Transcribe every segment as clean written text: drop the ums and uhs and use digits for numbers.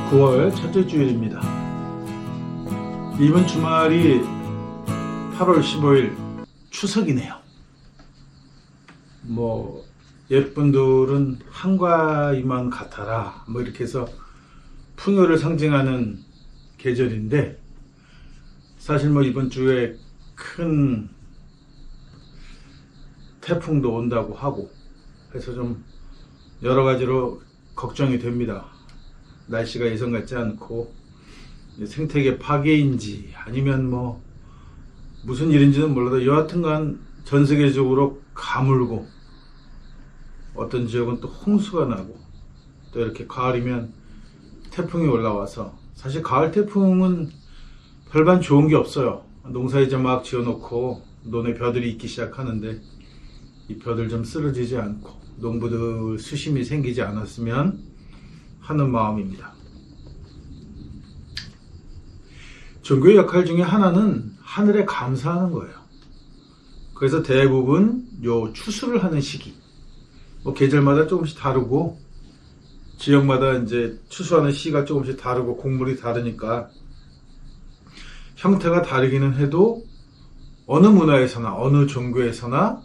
9월 첫째 주일입니다. 이번 주말이 8월 15일 추석이네요. 옛분들은 한가위만 같아라 이렇게 해서 풍요를 상징하는 계절인데, 사실 이번 주에 큰 태풍도 온다고 하고 해서 좀 여러 가지로 걱정이 됩니다. 날씨가 예전 같지 않고 생태계 파괴인지 아니면 무슨 일인지는 몰라도 여하튼간 전 세계적으로 가물고 어떤 지역은 또 홍수가 나고 또 이렇게 가을이면 태풍이 올라와서, 사실 가을 태풍은 별반 좋은 게 없어요. 농사 이제 막 지어놓고 논에 벼들이 있기 시작하는데 이 벼들 좀 쓰러지지 않고 농부들 수심이 생기지 않았으면 하는 마음입니다. 종교의 역할 중에 하나는 하늘에 감사하는 거예요. 그래서 대부분 추수를 하는 시기, 계절마다 조금씩 다르고 지역마다 이제 추수하는 시기가 조금씩 다르고 곡물이 다르니까 형태가 다르기는 해도 어느 문화에서나 어느 종교에서나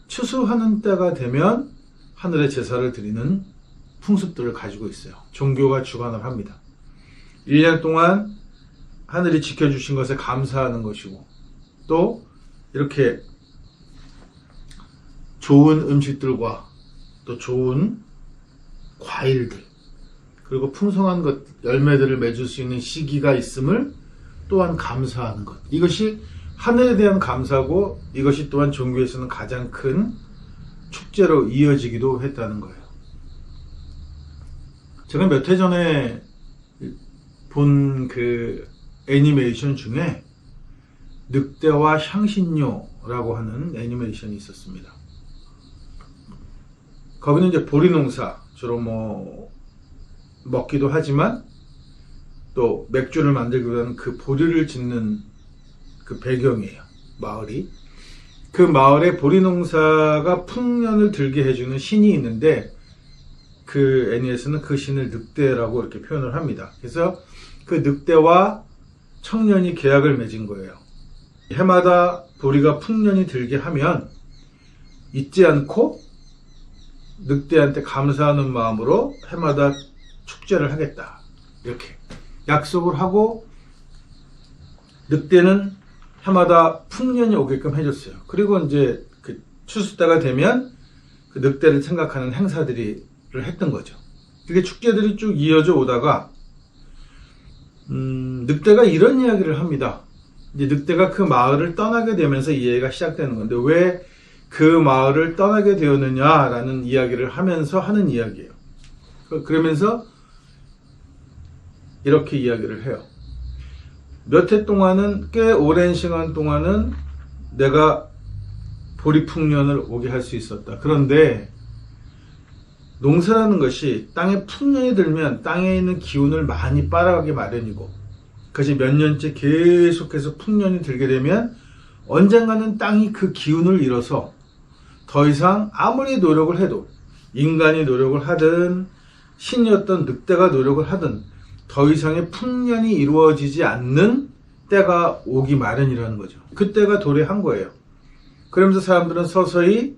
추수하는 때가 되면 하늘에 제사를 드리는 풍습들을 가지고 있어요. 종교가 주관을 합니다. 1년 동안 하늘이 지켜주신 것에 감사하는 것이고, 또 이렇게 좋은 음식들과 또 좋은 과일들, 그리고 풍성한 열매들을 맺을 수 있는 시기가 있음을 또한 감사하는 것, 이것이 하늘에 대한 감사고, 이것이 또한 종교에서는 가장 큰 축제로 이어지기도 했다는 거예요. 제가 몇 해 전에 본 애니메이션 중에 늑대와 향신료라고 하는 애니메이션이 있었습니다. 거기는 이제 보리농사, 주로 먹기도 하지만 또 맥주를 만들기 위한 그 보리를 짓는 그 배경이에요, 마을이. 그 마을에 보리농사가 풍년을 들게 해주는 신이 있는데, 그 애니에서는 그 신을 늑대라고 이렇게 표현을 합니다. 그래서 그 늑대와 청년이 계약을 맺은 거예요. 해마다 보리가 풍년이 들게 하면 잊지 않고 늑대한테 감사하는 마음으로 해마다 축제를 하겠다, 이렇게 약속을 하고 늑대는 해마다 풍년이 오게끔 해줬어요. 그리고 이제 그 추수 때가 되면 그 늑대를 생각하는 행사들을 했던 거죠. 그게 축제들이 쭉 이어져 오다가 늑대가 이런 이야기를 합니다. 이제 늑대가 그 마을을 떠나게 되면서 이 얘기가 시작되는 건데, 왜 그 마을을 떠나게 되었느냐라는 이야기를 하면서 하는 이야기예요. 그러면서 이렇게 이야기를 해요. 몇 해 동안은, 꽤 오랜 시간 동안은 내가 보리풍년을 오게 할 수 있었다. 그런데 농사라는 것이 땅에 풍년이 들면 땅에 있는 기운을 많이 빨아가기 마련이고, 그것이 몇 년째 계속해서 풍년이 들게 되면 언젠가는 땅이 그 기운을 잃어서 더 이상 아무리 노력을 해도, 인간이 노력을 하든 신이었던 늑대가 노력을 하든 더 이상의 풍년이 이루어지지 않는 때가 오기 마련이라는 거죠. 그때가 도래한 거예요. 그러면서 사람들은 서서히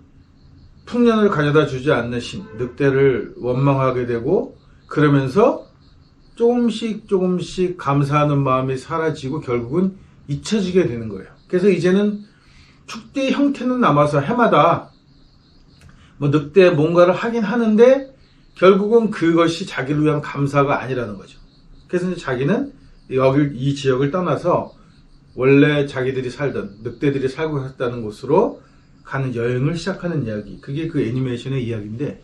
풍년을 가져다 주지 않는 신, 늑대를 원망하게 되고, 그러면서 조금씩 감사하는 마음이 사라지고 결국은 잊혀지게 되는 거예요. 그래서 이제는 축제의 형태는 남아서 해마다 늑대 뭔가를 하긴 하는데 결국은 그것이 자기를 위한 감사가 아니라는 거죠. 그래서 이제 자기는 이 지역을 떠나서 원래 자기들이 살던, 늑대들이 살고 있었다는 곳으로 가는 여행을 시작하는 이야기, 그게 그 애니메이션의 이야기인데,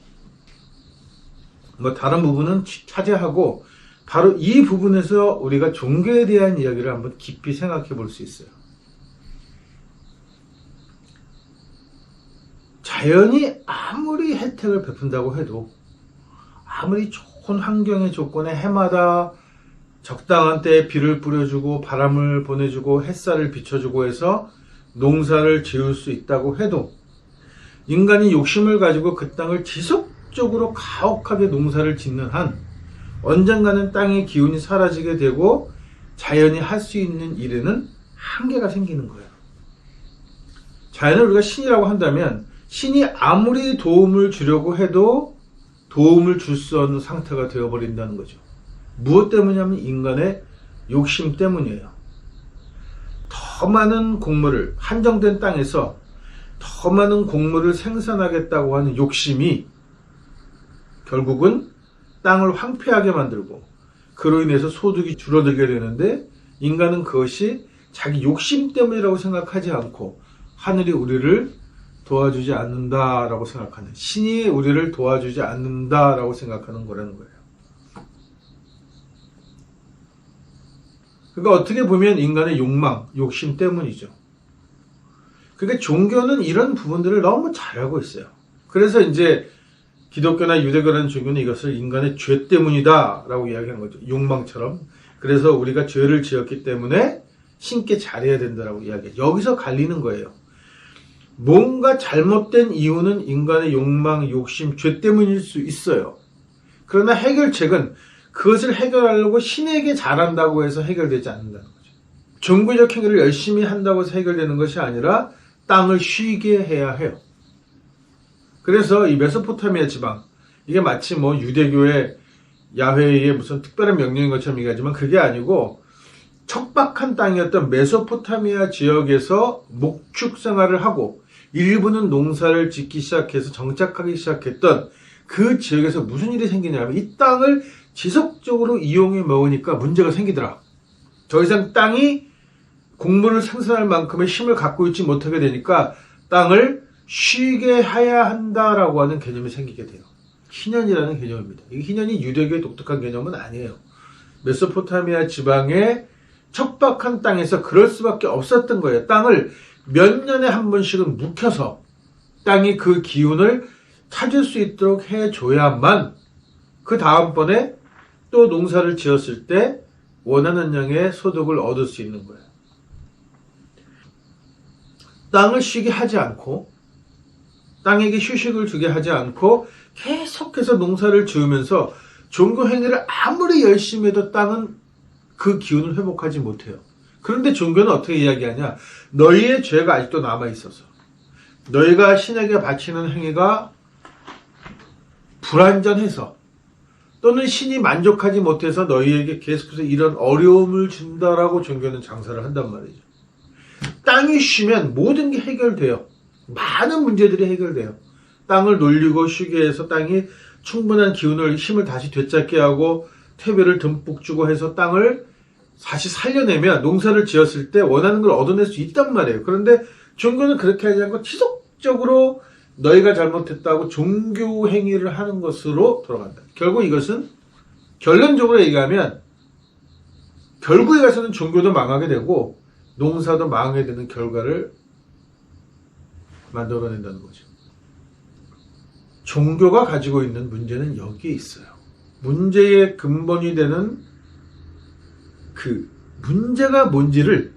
다른 부분은 차지하고 바로 이 부분에서 우리가 종교에 대한 이야기를 한번 깊이 생각해 볼 수 있어요. 자연이 아무리 혜택을 베푼다고 해도, 아무리 좋은 환경의 조건에 해마다 적당한 때에 비를 뿌려주고 바람을 보내주고 햇살을 비춰주고 해서 농사를 지을 수 있다고 해도, 인간이 욕심을 가지고 그 땅을 지속적으로 가혹하게 농사를 짓는 한 언젠가는 땅의 기운이 사라지게 되고 자연이 할 수 있는 일에는 한계가 생기는 거예요. 자연을 우리가 신이라고 한다면 신이 아무리 도움을 주려고 해도 도움을 줄 수 없는 상태가 되어버린다는 거죠. 무엇 때문이냐면 인간의 욕심 때문이에요. 더 많은 곡물을, 한정된 땅에서 더 많은 곡물을 생산하겠다고 하는 욕심이 결국은 땅을 황폐하게 만들고 그로 인해서 소득이 줄어들게 되는데, 인간은 그것이 자기 욕심 때문이라고 생각하지 않고 하늘이 우리를 도와주지 않는다라고 생각하는, 신이 우리를 도와주지 않는다라고 생각하는 거라는 거예요. 그러니까 어떻게 보면 인간의 욕망, 욕심 때문이죠. 그러니까 종교는 이런 부분들을 너무 잘하고 있어요. 그래서 이제 기독교나 유대교라는 종교는 이것을 인간의 죄 때문이다 라고 이야기하는 거죠. 욕망처럼. 그래서 우리가 죄를 지었기 때문에 신께 잘해야 된다라고 이야기해요. 여기서 갈리는 거예요. 뭔가 잘못된 이유는 인간의 욕망, 욕심, 죄 때문일 수 있어요. 그러나 해결책은 그것을 해결하려고 신에게 잘한다고 해서 해결되지 않는다는 거죠. 종교적 행위를 열심히 한다고 해서 해결되는 것이 아니라 땅을 쉬게 해야 해요. 그래서 이 메소포타미아 지방, 이게 마치 뭐 유대교의 야훼의 무슨 특별한 명령인 것처럼 얘기하지만 그게 아니고 척박한 땅이었던 메소포타미아 지역에서 목축 생활을 하고 일부는 농사를 짓기 시작해서 정착하기 시작했던 그 지역에서 무슨 일이 생기냐면 이 땅을 지속적으로 이용해 먹으니까 문제가 생기더라. 더 이상 땅이 곡물을 생산할 만큼의 힘을 갖고 있지 못하게 되니까 땅을 쉬게 해야 한다라고 하는 개념이 생기게 돼요. 희년이라는 개념입니다. 이 희년이 유대교의 독특한 개념은 아니에요. 메소포타미아 지방의 척박한 땅에서 그럴 수밖에 없었던 거예요. 땅을 몇 년에 한 번씩은 묵혀서 땅이 그 기운을 찾을 수 있도록 해줘야만 그 다음번에 또 농사를 지었을 때 원하는 양의 소득을 얻을 수 있는 거예요. 땅을 쉬게 하지 않고 땅에게 휴식을 주게 하지 않고 계속해서 농사를 지으면서 종교 행위를 아무리 열심히 해도 땅은 그 기운을 회복하지 못해요. 그런데 종교는 어떻게 이야기하냐? 너희의 죄가 아직도 남아있어서 너희가 신에게 바치는 행위가 불완전해서 또는 신이 만족하지 못해서 너희에게 계속해서 이런 어려움을 준다라고 종교는 장사를 한단 말이죠. 땅이 쉬면 모든 게 해결돼요. 많은 문제들이 해결돼요. 땅을 놀리고 쉬게 해서 땅이 충분한 기운을, 힘을 다시 되찾게 하고 퇴비를 듬뿍 주고 해서 땅을 다시 살려내면 농사를 지었을 때 원하는 걸 얻어낼 수 있단 말이에요. 그런데 종교는 그렇게 하지 않고 지속적으로 너희가 잘못했다고 종교 행위를 하는 것으로 돌아간다. 결국 이것은 결론적으로 얘기하면 결국에 가서는 종교도 망하게 되고 농사도 망하게 되는 결과를 만들어낸다는 거죠. 종교가 가지고 있는 문제는 여기에 있어요. 문제의 근본이 되는 그 문제가 뭔지를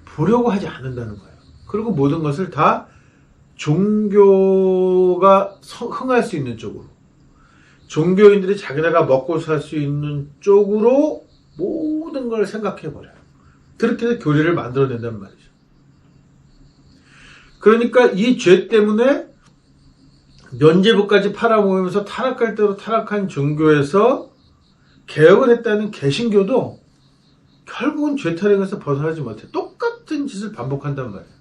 보려고 하지 않는다는 거예요. 그리고 모든 것을 다 종교가 흥할 수 있는 쪽으로, 종교인들이 자기네가 먹고 살 수 있는 쪽으로 모든 걸 생각해버려요. 그렇게 해서 교리를 만들어낸단 말이죠. 그러니까 이 죄 때문에 면죄부까지 팔아먹으면서 타락할 대로 타락한 종교에서 개혁을 했다는 개신교도 결국은 죄타령에서 벗어나지 못해 똑같은 짓을 반복한단 말이에요.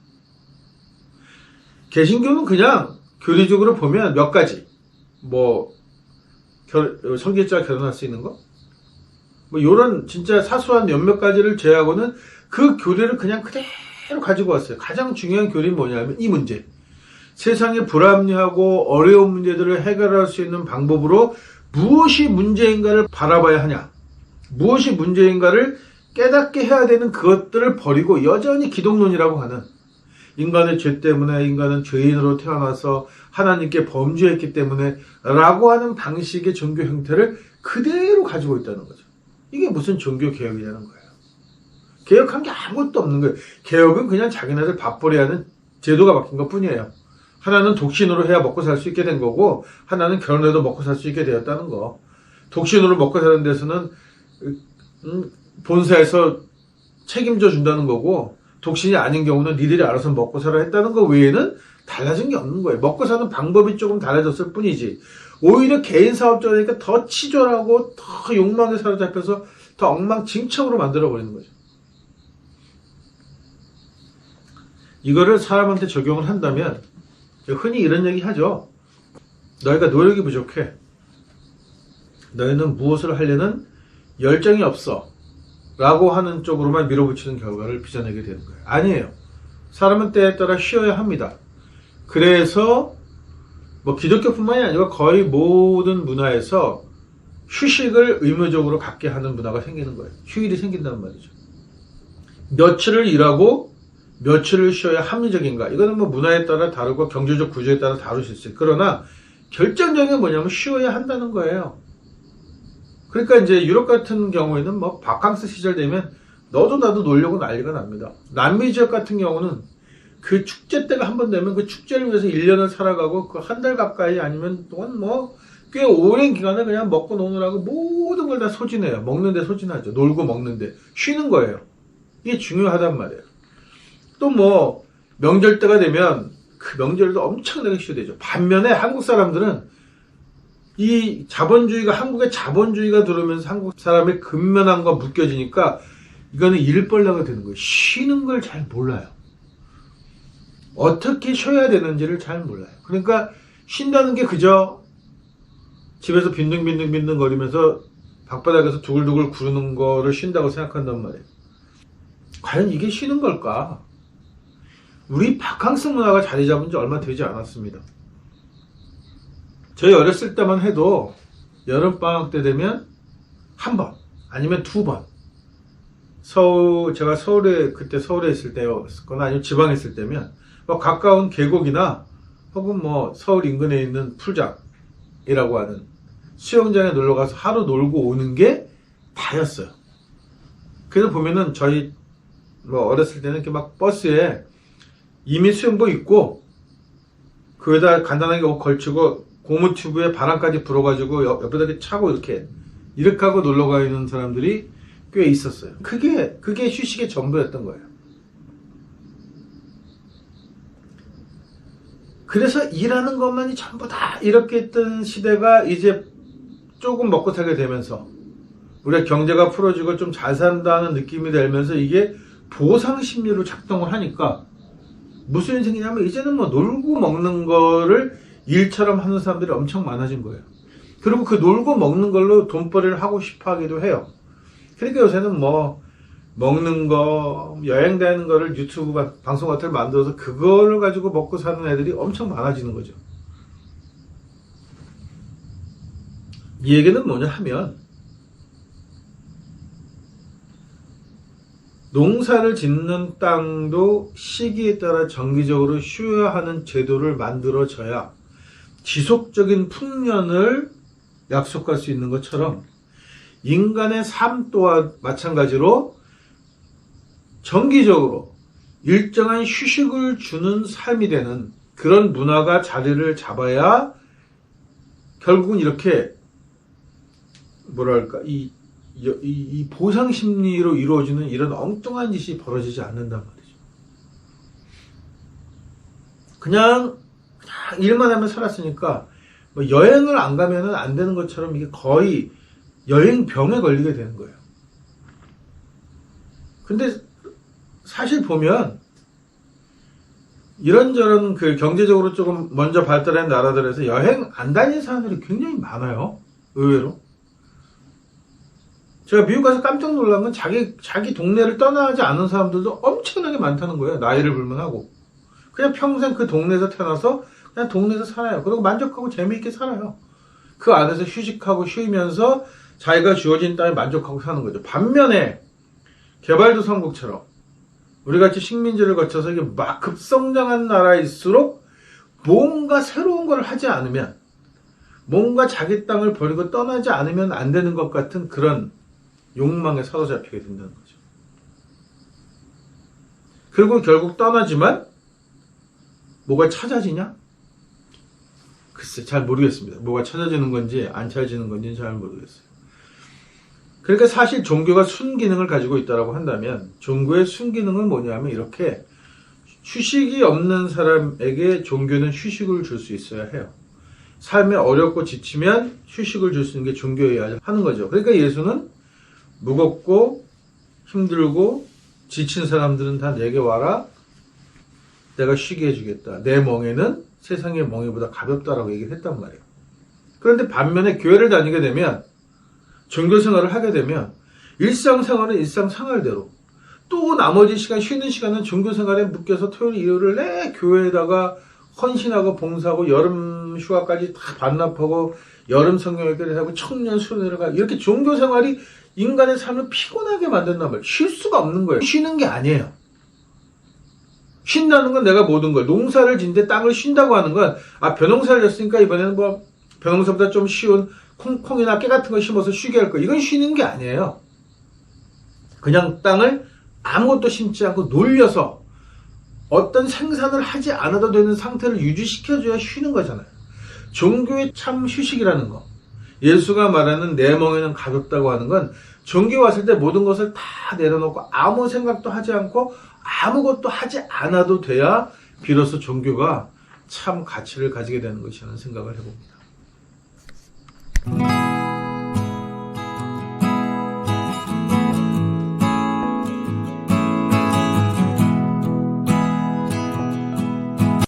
개신교는 그냥 교리적으로 보면 몇 가지, 뭐 성직자 결혼할 수 있는 거, 뭐 이런 진짜 사소한 몇몇 가지를 제외하고는 그 교리를 그냥 그대로 가지고 왔어요. 가장 중요한 교리는 뭐냐면 이 문제, 세상의 불합리하고 어려운 문제들을 해결할 수 있는 방법으로 무엇이 문제인가를 바라봐야 하냐, 무엇이 문제인가를 깨닫게 해야 되는 그것들을 버리고 여전히 기독론이라고 하는, 인간의 죄 때문에 인간은 죄인으로 태어나서 하나님께 범죄했기 때문에 라고 하는 방식의 종교 형태를 그대로 가지고 있다는 거죠. 이게 무슨 종교 개혁이냐는 거예요. 개혁한 게 아무것도 없는 거예요. 개혁은 그냥 자기네들 밥벌이 하는 제도가 바뀐 것 뿐이에요. 하나는 독신으로 해야 먹고 살 수 있게 된 거고 하나는 결혼해도 먹고 살 수 있게 되었다는 거. 독신으로 먹고 사는 데서는 본사에서 책임져 준다는 거고, 독신이 아닌 경우는 니들이 알아서 먹고 살아 했다는 거 외에는 달라진 게 없는 거예요. 먹고 사는 방법이 조금 달라졌을 뿐이지. 오히려 개인 사업자니까 더 치졸하고 더 욕망에 사로잡혀서 더 엉망진창으로 만들어버리는 거죠. 이거를 사람한테 적용을 한다면 흔히 이런 얘기 하죠. 너희가 노력이 부족해. 너희는 무엇을 하려는 열정이 없어. 라고 하는 쪽으로만 밀어붙이는 결과를 빚어내게 되는 거예요. 아니에요. 사람은 때에 따라 쉬어야 합니다. 그래서 뭐 기독교뿐만이 아니고 거의 모든 문화에서 휴식을 의무적으로 갖게 하는 문화가 생기는 거예요. 휴일이 생긴다는 말이죠. 며칠을 일하고 며칠을 쉬어야 합리적인가? 이거는 뭐 문화에 따라 다르고 경제적 구조에 따라 다를 수 있어요. 그러나 결정적인 건 뭐냐면 쉬어야 한다는 거예요. 그러니까 이제 유럽 같은 경우에는 뭐 바캉스 시절 되면 너도 나도 놀려고 난리가 납니다. 남미 지역 같은 경우는 그 축제 때가 한 번 되면 그 축제를 위해서 1년을 살아가고 그 한 달 가까이 아니면 동안 뭐 꽤 오랜 기간을 그냥 먹고 노느라고 모든 걸 다 소진해요. 먹는데 소진하죠. 놀고 먹는데 쉬는 거예요. 이게 중요하단 말이에요. 또 뭐 명절 때가 되면 그 명절도 엄청나게 쉬어되죠. 반면에 한국 사람들은 이 자본주의가, 한국의 자본주의가 들어오면서 한국 사람의 근면함과 묶여지니까 이거는 일벌레가 되는 거예요. 쉬는 걸 잘 몰라요. 어떻게 쉬어야 되는지를 잘 몰라요. 그러니까 쉰다는 게 그저 집에서 빈둥빈둥 거리면서 방바닥에서 두글두글 구르는 거를 쉰다고 생각한단 말이에요. 과연 이게 쉬는 걸까? 우리 바캉스 문화가 자리 잡은 지 얼마 되지 않았습니다. 저희 어렸을 때만 해도 여름방학 때 되면 한 번, 아니면 두 번. 제가 그때 서울에 있을 때였거나 아니면 지방에 있을 때면 뭐 가까운 계곡이나 혹은 뭐 서울 인근에 있는 풀장이라고 하는 수영장에 놀러 가서 하루 놀고 오는 게 다였어요. 그래서 보면은 저희 뭐 어렸을 때는 이렇게 막 버스에 이미 수영복 입고 그에다 간단하게 옷 걸치고 고무 튜브에 바람까지 불어가지고 옆에다 이렇게 차고 이렇게 하고 놀러 가는 사람들이 꽤 있었어요. 그게 휴식의 전부였던 거예요. 그래서 일하는 것만이 전부다 이렇게 했던 시대가 이제 조금 먹고 살게 되면서 우리가 경제가 풀어지고 좀 잘 산다는 느낌이 들면서 이게 보상 심리로 작동을 하니까 무슨 일이 생기냐면 이제는 뭐 놀고 먹는 거를 일처럼 하는 사람들이 엄청 많아진 거예요. 그리고 그 놀고 먹는 걸로 돈벌이를 하고 싶어 하기도 해요. 그러니까 요새는 뭐 먹는 거, 여행 다니는 거를 유튜브 방송 같은 걸 만들어서 그거를 가지고 먹고 사는 애들이 엄청 많아지는 거죠. 이 얘기는 뭐냐 하면 농사를 짓는 땅도 시기에 따라 정기적으로 쉬어야 하는 제도를 만들어져야 지속적인 풍년을 약속할 수 있는 것처럼 인간의 삶 또한 마찬가지로 정기적으로 일정한 휴식을 주는 삶이 되는 그런 문화가 자리를 잡아야 결국은 이렇게 뭐랄까 이 보상 심리로 이루어지는 이런 엉뚱한 짓이 벌어지지 않는단 말이죠. 그냥 일만 하면 살았으니까 뭐 여행을 안 가면은 안 되는 것처럼 이게 거의 여행병에 걸리게 되는 거예요. 근데 사실 보면 이런저런 그 경제적으로 조금 먼저 발달한 나라들에서 여행 안 다니는 사람들이 굉장히 많아요. 의외로. 제가 미국 가서 깜짝 놀란 건 자기 동네를 떠나지 않은 사람들도 엄청나게 많다는 거예요. 나이를 불문하고. 그냥 평생 그 동네에서 태어나서 그냥 동네에서 살아요. 그리고 만족하고 재미있게 살아요. 그 안에서 휴식하고 쉬면서 자기가 주어진 땅에 만족하고 사는 거죠. 반면에 개발도상국처럼 우리같이 식민지를 거쳐서 이게 막 급성장한 나라일수록 뭔가 새로운 걸 하지 않으면, 뭔가 자기 땅을 버리고 떠나지 않으면 안 되는 것 같은 그런 욕망에 사로잡히게 된다는 거죠. 그리고 결국 떠나지만 뭐가 찾아지냐? 글쎄 잘 모르겠습니다. 뭐가 찾아지는 건지 안 찾아지는 건지는 잘 모르겠어요. 그러니까 사실 종교가 순기능을 가지고 있다고 한다면 종교의 순기능은 뭐냐면 이렇게 휴식이 없는 사람에게 종교는 휴식을 줄 수 있어야 해요. 삶에 어렵고 지치면 휴식을 줄 수 있는 게 종교여야 하는 거죠. 그러니까 예수는 무겁고 힘들고 지친 사람들은 다 내게 와라. 내가 쉬게 해주겠다. 내 멍에는 세상의 멍에보다 가볍다라고 얘기를 했단 말이에요. 그런데 반면에 교회를 다니게 되면 종교 생활을 하게 되면 일상생활은 일상생활대로 또 나머지 시간 쉬는 시간은 종교 생활에 묶여서 토요일 일요일을 내 교회에다가 헌신하고 봉사하고 여름 휴가까지 다 반납하고 여름 성경학교를 하고 청년 수련회를 가고 이렇게 종교 생활이 인간의 삶을 피곤하게 만든단 말이에요. 쉴 수가 없는 거예요. 쉬는 게 아니에요. 쉰다는 건 내가 모든 걸 농사를 짓는데 땅을 쉰다고 하는 건 벼농사를 졌으니까 이번에는 뭐 벼농사보다 좀 쉬운 콩이나 깨 같은 거 심어서 쉬게 할 거. 이건 쉬는 게 아니에요. 그냥 땅을 아무것도 심지 않고 놀려서 어떤 생산을 하지 않아도 되는 상태를 유지시켜줘야 쉬는 거잖아요. 종교의 참 휴식이라는 거. 예수가 말하는 내 멍에는 가볍다고 하는 건 종교에 왔을 때 모든 것을 다 내려놓고 아무 생각도 하지 않고 아무것도 하지 않아도 돼야 비로소 종교가 참 가치를 가지게 되는 것이라는 생각을 해봅니다.